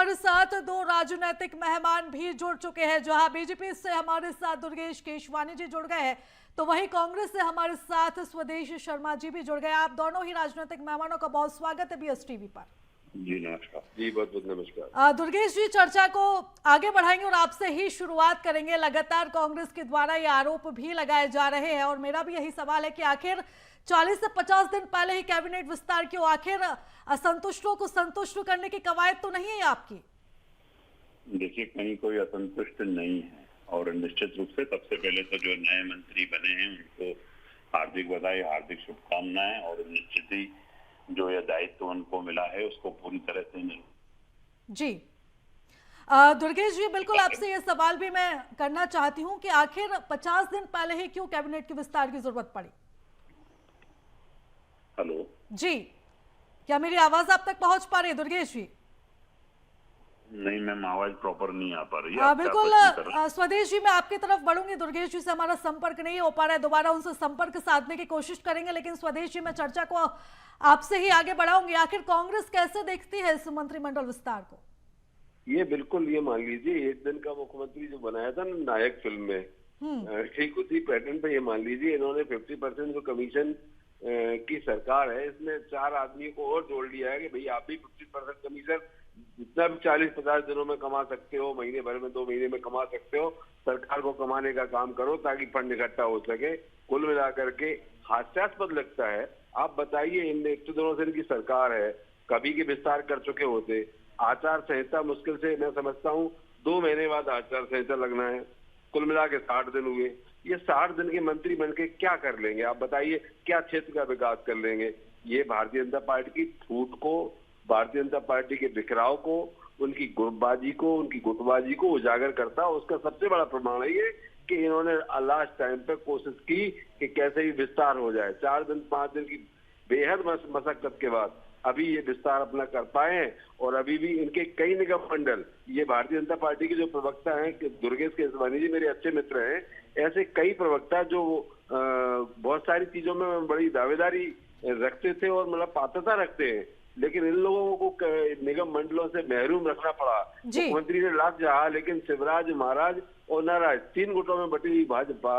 हमारे साथ दो राजनीतिक मेहमान भी जुड़ चुके हैं। जहां बीजेपी से हमारे साथ दुर्गेश केशवानी जी जुड़ गए हैं, तो वहीं कांग्रेस से हमारे साथ स्वदेश शर्मा जी भी जुड़ गए। आप दोनों ही राजनीतिक मेहमानों का बहुत स्वागत है बीएस टीवी पर। जी नमस्कार। जी बहुत बहुत नमस्कार। दुर्गेश जी, चर्चा को आगे बढ़ाएंगे और आपसे ही शुरुआत करेंगे। लगातार कांग्रेस के द्वारा ये आरोप भी लगाए जा रहे हैं और मेरा भी यही सवाल है कि आखिर 40 से 50 दिन पहले ही कैबिनेट विस्तार क्यों? आखिर असंतुष्टों को संतुष्ट करने की कवायद तो नहीं है आपकी? देखिए, कहीं कोई असंतुष्ट नहीं है और निश्चित रूप से सबसे पहले तो जो नए मंत्री बने हैं उनको हार्दिक बधाई, हार्दिक शुभकामनाएं। और निश्चित ही जो यह दायित्व उनको मिला है उसको पूरी तरह से जी दुर्गेश जी, बिल्कुल आपसे ये सवाल भी मैं करना चाहती हूँ कि आखिर 50 दिन पहले ही क्यों कैबिनेट के विस्तार की जरूरत पड़ी? हेलो जी, क्या मेरी आवाज आप तक पहुंच पा रही है दुर्गेश जी? नहीं मैम, आवाज प्रॉपर नहीं आ पा रही है। बिल्कुल स्वदेश जी, मैं आपकी तरफ बढ़ूंगी। दुर्गेश जी से हमारा संपर्क नहीं हो पा रहा है, दोबारा उनसे संपर्क साधने की कोशिश करेंगे। लेकिन स्वदेश जी, मैं चर्चा को आपसे ही आगे बढ़ाऊंगी। आखिर कांग्रेस कैसे देखती है इस मंत्रिमंडल विस्तार को? ये बिल्कुल, ये मान लीजिए एक दिन का मुख्यमंत्री जो बनाया था ना नायक फिल्म में, ठीक उसी पैटर्न पे ये मान लीजिए इन्होंने 50% जो कमीशन की सरकार है इसमें 4 आदमी को और जोड़ लिया है कि भाई आप भी 50% कमीशन जितना भी 40-50 दिनों में कमा सकते हो, महीने भर में 2 महीने में कमा सकते हो, सरकार को कमाने का काम करो ताकि फंड इकट्ठा हो सके। कुल मिलाकर के हास्यास्पद लगता है। आप बताइए, इन 100 दिनों से इनकी सरकार है, कभी के विस्तार कर चुके होते। आचार संहिता मुश्किल से मैं समझता हूँ 2 महीने बाद आचार संहिता लगना है। कुल मिला के 60 दिन हुए। ये 60 दिन के मंत्री बनके क्या कर लेंगे? आप बताइए, क्या क्षेत्र का विकास कर लेंगे? ये भारतीय जनता पार्टी की फूट को, भारतीय जनता पार्टी के बिखराव को, उनकी ग्रुपबाजी को, उनकी गुटबाजी को उजागर करता है। उसका सबसे बड़ा प्रमाण है ये कि इन्होंने लास्ट टाइम पे कोशिश की कि कैसे ही विस्तार हो जाए। 4 दिन 5 दिन की बेहद मशक्कत के बाद अभी ये विस्तार अपना कर पाए हैं। और अभी भी इनके कई निगम मंडल, ये भारतीय जनता पार्टी के जो प्रवक्ता हैं कि दुर्गेश केशवानी जी मेरे अच्छे मित्र हैं, ऐसे कई प्रवक्ता जो बहुत सारी चीजों में बड़ी दावेदारी रखते थे और मतलब पात्रता रखते हैं, लेकिन इन लोगों को निगम मंडलों से महरूम रखना पड़ा। मुख्यमंत्री ने लाख चाहा, लेकिन शिवराज, महाराज और नाराज 3 गुटों में बटी हुई भाजपा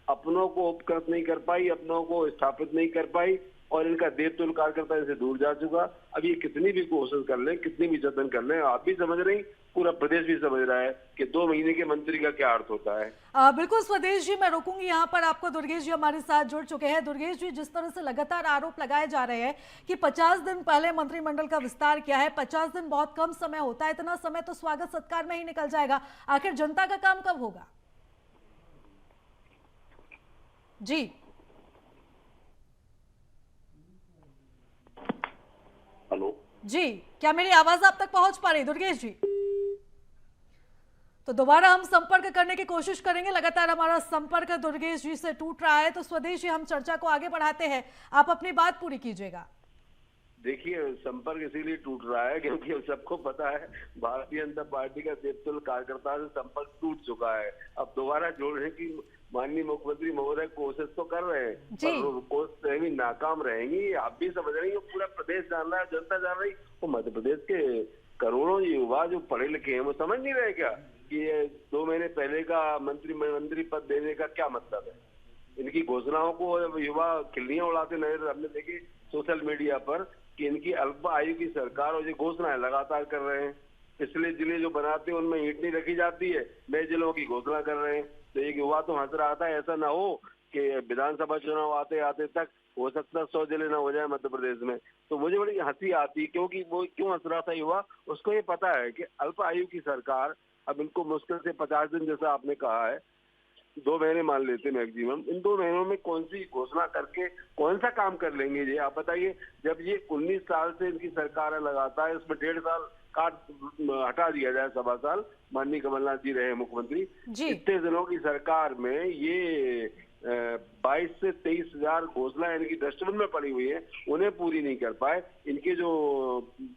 अपनों को उपकृत नहीं कर पाई, अपनों को स्थापित नहीं कर पाई और इनका देवतुल्य कार्यकर्ता इनसे दूर जा चुका। अब ये कितनी भी कोशिश कर लें, कितनी भी जतन कर लें, आप भी समझ रही, पूरा प्रदेश भी समझ रहा है कि 2 महीने के मंत्री का क्या अर्थ होता है। बिल्कुल स्वदेश जी, मैं रोकूंगी यहाँ पर आपको। दुर्गेश जी हमारे साथ जुड़ चुके हैं। दुर्गेश जी, जिस तरह से लगातार आरोप लगाए जा रहे हैं कि 50 दिन पहले मंत्रिमंडल का विस्तार किया है, 50 दिन बहुत कम समय होता है, इतना समय तो स्वागत सत्कार में ही निकल जाएगा। आखिर जनता का काम कब होगा? जी हेलो जी, क्या मेरी आवाज आप तक पहुंच पा रही दुर्गेश जी? तो दोबारा हम संपर्क करने की कोशिश करेंगे। लगातार हमारा संपर्क दुर्गेश जी से टूट रहा है। तो स्वदेश जी, हम चर्चा को आगे बढ़ाते हैं, आप अपनी बात पूरी कीजिएगा। देखिए, संपर्क इसीलिए टूट रहा है क्योंकि सबको पता है भारतीय जनता पार्टी का देवतुल्य कार्यकर्ता से संपर्क टूट चुका है। अब दोबारा जोड़ने की माननीय मुख्यमंत्री महोदय कोशिश तो कर रहे हैं, पर कोशिश रहेंगी, नाकाम रहेंगी। आप भी समझ रही हो, पूरा प्रदेश जान रहा है, जनता जान रही। वो मध्य प्रदेश के करोड़ों युवा जो पढ़े लिखे हैं वो समझ नहीं रहे क्या कि ये 2 महीने पहले का मंत्री पद देने का क्या मतलब है? इनकी घोषणाओं को युवा खिल्लियां उड़ाते नजर हमने देखी सोशल मीडिया पर कि इनकी अल्प आयु की सरकार और ये घोषणाएं लगातार कर रहे हैं। पिछले जिले जो बनाते हैं उनमें ईंट नहीं रखी जाती है, नए जिलों की घोषणा कर रहे हैं। तो एक युवा तो हंस रहा था, ऐसा ना हो कि विधानसभा चुनाव आते आते तक हो सकता है 100 जिले ना हो जाए मध्य प्रदेश में। तो मुझे बड़ी हंसी आती, क्योंकि वो क्यों हंस रहा था युवा, उसको ये पता है कि अल्प आयु की सरकार अब इनको मुश्किल से 50 दिन, जैसा आपने कहा है, 2 महीने मान लेते मैक्सिमम, इन 2 महीनों में कौन सी घोषणा करके कौन सा काम कर लेंगे ये आप बताइए। जब ये 19 साल से इनकी सरकार है लगातार, इसमें 1.5 साल काट हटा दिया जाए, 1.25 साल माननीय कमलनाथ जी रहे मुख्यमंत्री, इतने दिनों की सरकार में ये 22 से 23 हजार घोषणाएं इनकी डस्टबिन में पड़ी हुई है, उन्हें पूरी नहीं कर पाए। इनके जो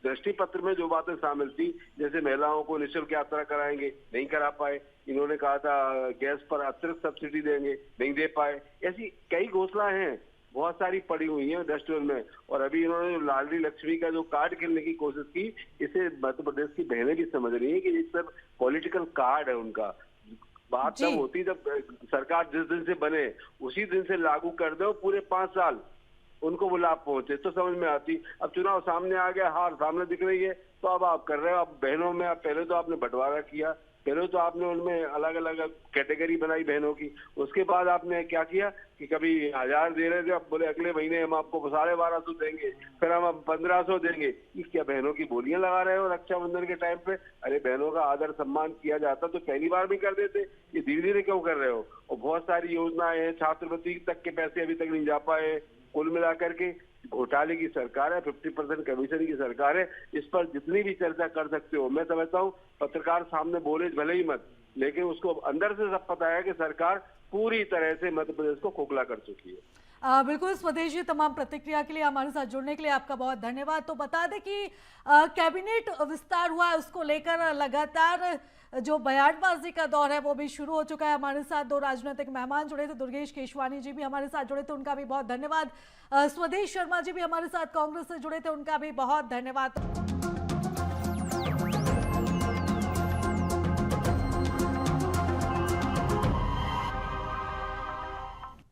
दृष्टि पत्र में जो बातें शामिल थी, जैसे महिलाओं को निःशुल्क यात्रा कराएंगे, नहीं करा पाए। इन्होंने कहा था गैस पर अतिरिक्त सब्सिडी देंगे, नहीं दे पाए। ऐसी कई घोषणाएं हैं बहुत सारी पड़ी हुई है डस्टबिन में। और अभी इन्होंने लाडली लक्ष्मी का जो कार्ड खेलने की कोशिश की, इसे मध्य प्रदेश की बहनें भी समझ रही है कि ये सब पॉलिटिकल कार्ड है उनका। बात तब होती जब सरकार जिस दिन से बने उसी दिन से लागू कर दो, पूरे 5 साल उनको वो लाभ पहुंचे तो समझ में आती। अब चुनाव सामने आ गया, हार सामने दिख रही है, तो अब आप कर रहे हो। अब बहनों में अब पहले तो आपने बंटवारा किया, पहले तो आपने उनमें अलग अलग कैटेगरी बनाई बहनों की, उसके बाद आपने क्या किया कि कभी 1000 दे रहे थे, अब बोले अगले महीने हम आपको 1250 देंगे, फिर हम 1500 देंगे। इस क्या बहनों की बोलियां लगा रहे हो रक्षाबंधन के टाइम पे? अरे बहनों का आदर सम्मान किया जाता तो पहली बार भी कर देते, ये धीरे धीरे क्यों कर रहे हो? और बहुत सारी योजनाएं हैं, छात्रवृत्ति तक के पैसे अभी तक नहीं जा पाए। कुल मिलाकर के घोटाले की सरकार है, 50% कमीशन की सरकार है। इस पर जितनी भी चर्चा कर सकते हो, मैं समझता हूँ पत्रकार सामने बोले भले ही मत, लेकिन उसको अंदर से सब पता है कि सरकार पूरी तरह से मध्य प्रदेश को खोखला कर चुकी है। बिल्कुल स्वदेशी, तमाम प्रतिक्रिया के लिए, हमारे साथ जुड़ने के लिए आपका बहुत धन्यवाद। तो बता दें कि कैबिनेट विस्तार हुआ है, उसको लेकर लगातार जो बयानबाजी का दौर है वो भी शुरू हो चुका है। हमारे साथ 2 राजनीतिक मेहमान जुड़े थे, दुर्गेश केशवानी जी भी हमारे साथ जुड़े थे, उनका भी बहुत धन्यवाद। स्वदेश शर्मा जी भी हमारे साथ कांग्रेस से जुड़े थे, उनका भी बहुत धन्यवाद।